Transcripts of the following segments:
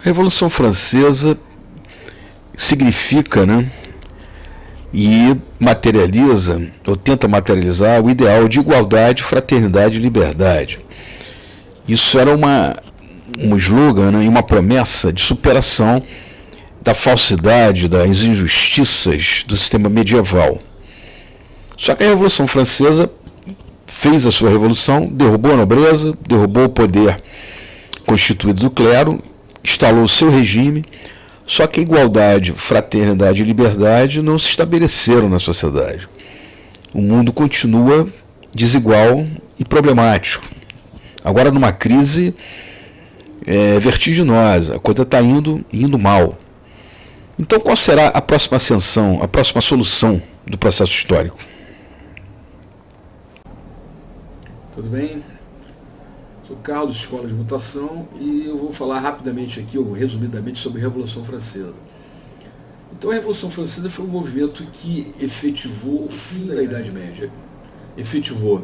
A Revolução Francesa significa, né, e materializa, ou tenta materializar, o ideal de igualdade, fraternidade e liberdade. Isso era um slogan, né, e uma promessa de superação da falsidade, das injustiças do sistema medieval. Só que a Revolução Francesa fez a sua revolução, derrubou a nobreza, derrubou o poder constituído do clero, instalou o seu regime, só que a igualdade, fraternidade e liberdade não se estabeleceram na sociedade. O mundo continua desigual e problemático. Agora numa crise vertiginosa, a coisa está indo mal. Então qual será a próxima ascensão, a próxima solução do processo histórico? Tudo bem? Sou Carlos, Escola de Mutação, e eu vou falar rapidamente aqui, ou resumidamente, sobre a Revolução Francesa. Então a Revolução Francesa foi um movimento que efetivou o fim da Idade Média. Efetivou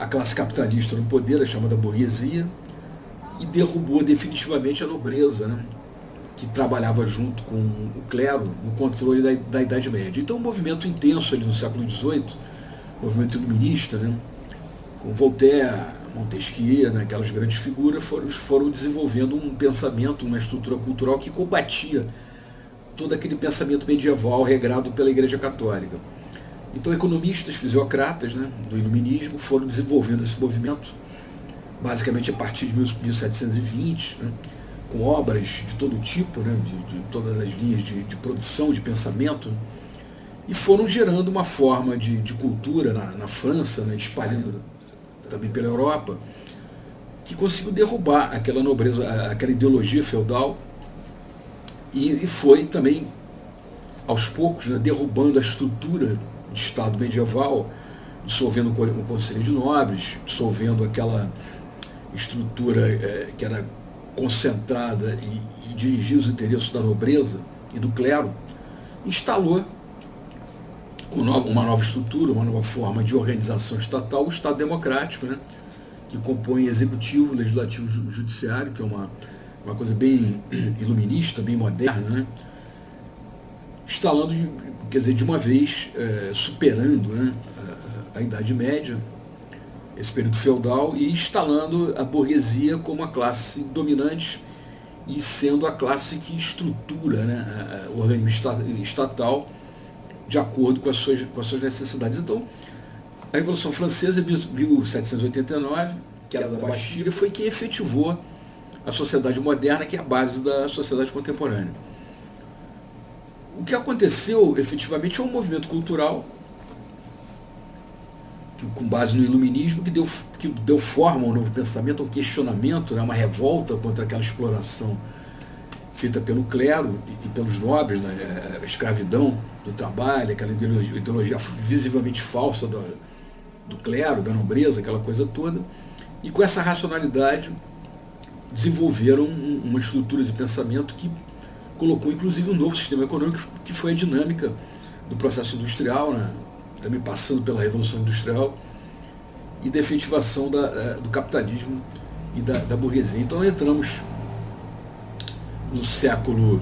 a classe capitalista no poder, a chamada burguesia, e derrubou definitivamente a nobreza, né, que trabalhava junto com o clero no controle da Idade Média. Então um movimento intenso ali no século XVIII, movimento iluminista, né, com Voltaire, Montesquieu, né, aquelas grandes figuras, foram desenvolvendo um pensamento, uma estrutura cultural que combatia todo aquele pensamento medieval regrado pela Igreja Católica. Então economistas, fisiocratas, né, do iluminismo foram desenvolvendo esse movimento, basicamente a partir de 1720, né, com obras de todo tipo, né, de todas as linhas de produção, de pensamento, e foram gerando uma forma de cultura na França, né, espalhando também pela Europa, que conseguiu derrubar aquela nobreza, aquela ideologia feudal, e foi também, aos poucos, né, derrubando a estrutura de Estado medieval, dissolvendo o Conselho de Nobres, dissolvendo aquela estrutura que era concentrada e dirigia os interesses da nobreza e do clero, instalou uma nova estrutura, uma nova forma de organização estatal, o Estado democrático, né, que compõe executivo, legislativo e judiciário, que é uma coisa bem iluminista, bem moderna, né, instalando, quer dizer, de uma vez, superando, né, a Idade Média, esse período feudal, e instalando a burguesia como a classe dominante e sendo a classe que estrutura, né, o organismo estatal de acordo com as suas necessidades. Então, a Revolução Francesa, de 1789, que era da Bastilha, foi quem efetivou a sociedade moderna, que é a base da sociedade contemporânea. O que aconteceu, efetivamente, é um movimento cultural com base no iluminismo, que deu forma ao novo pensamento, ao questionamento, né, uma revolta contra aquela exploração feita pelo clero e pelos nobres, né, a escravidão do trabalho, aquela ideologia visivelmente falsa do clero, da nobreza, aquela coisa toda, e com essa racionalidade desenvolveram uma estrutura de pensamento que colocou inclusive um novo sistema econômico, que foi a dinâmica do processo industrial, né, também passando pela Revolução Industrial, e da efetivação do capitalismo e da burguesia. Então nós entramos no século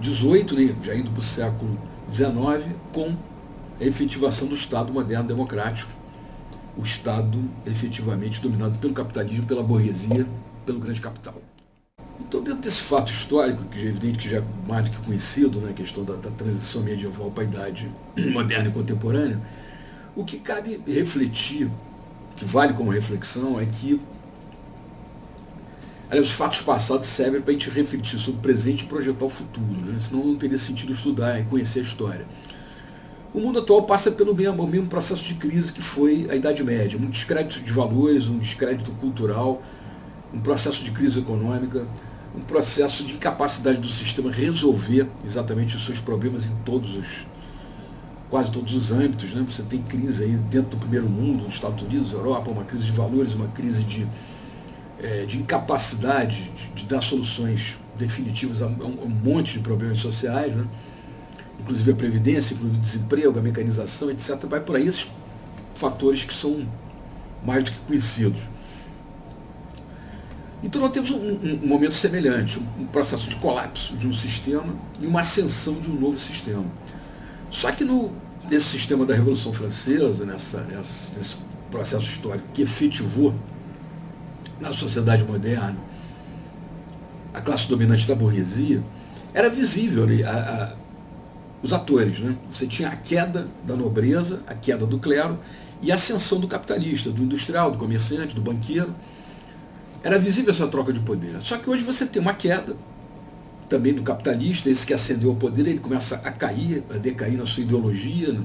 XVIII, né, já indo para o século XIX, com a efetivação do Estado moderno democrático, o Estado efetivamente dominado pelo capitalismo, pela burguesia, pelo grande capital. Então, dentro desse fato histórico, que é evidente que já é mais do que conhecido, né, a questão da transição medieval para a idade moderna e contemporânea, o que cabe refletir, que vale como reflexão, é que os fatos passados servem para a gente refletir sobre o presente e projetar o futuro, né? Senão não teria sentido estudar e conhecer a história. O mundo atual passa pelo mesmo processo de crise que foi a Idade Média, um descrédito de valores, um descrédito cultural, um processo de crise econômica, um processo de incapacidade do sistema resolver exatamente os seus problemas em quase todos os âmbitos, né? Você tem crise aí dentro do primeiro mundo, nos Estados Unidos, Europa, uma crise de valores, uma crise de incapacidade de dar soluções definitivas a um monte de problemas sociais, né? Inclusive a previdência, inclusive o desemprego, a mecanização, etc. Vai por aí esses fatores que são mais do que conhecidos. Então nós temos um momento semelhante, um processo de colapso de um sistema e uma ascensão de um novo sistema. Só que nesse sistema da Revolução Francesa, nesse processo histórico que efetivou na sociedade moderna a classe dominante da burguesia, era visível ali os atores, né? Você tinha a queda da nobreza, a queda do clero e a ascensão do capitalista, do industrial, do comerciante, do banqueiro. Era visível essa troca de poder. Só que hoje você tem uma queda também do capitalista, esse que ascendeu ao poder, ele começa a cair, a decair na sua ideologia,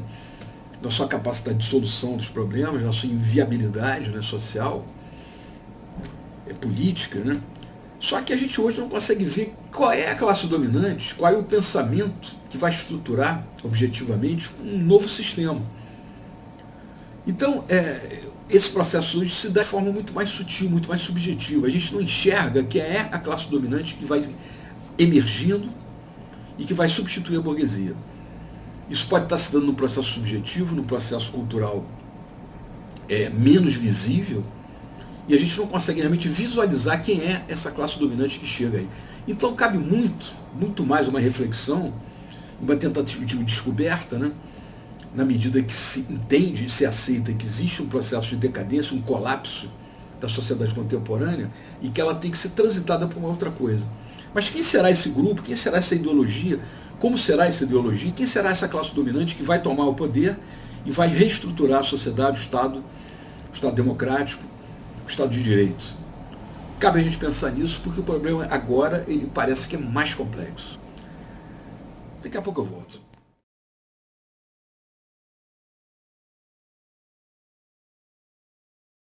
na sua capacidade de solução dos problemas, na sua inviabilidade, né, social, política, né? Só que a gente hoje não consegue ver qual é a classe dominante, qual é o pensamento que vai estruturar objetivamente um novo sistema. Então, esse processo hoje se dá de forma muito mais sutil, muito mais subjetiva. A gente não enxerga que é a classe dominante que vai emergindo e que vai substituir a burguesia. Isso pode estar se dando num processo subjetivo, num processo cultural menos visível, e a gente não consegue realmente visualizar quem é essa classe dominante que chega aí. Então cabe muito mais uma reflexão, uma tentativa de descoberta, né? Na medida que se entende e se aceita que existe um processo de decadência, um colapso da sociedade contemporânea, e que ela tem que ser transitada por uma outra coisa. Mas quem será esse grupo? Quem será essa ideologia? Como será essa ideologia? Quem será essa classe dominante que vai tomar o poder e vai reestruturar a sociedade, o Estado democrático, o Estado de Direito? Cabe a gente pensar nisso, porque o problema agora ele parece que é mais complexo. Daqui a pouco eu volto.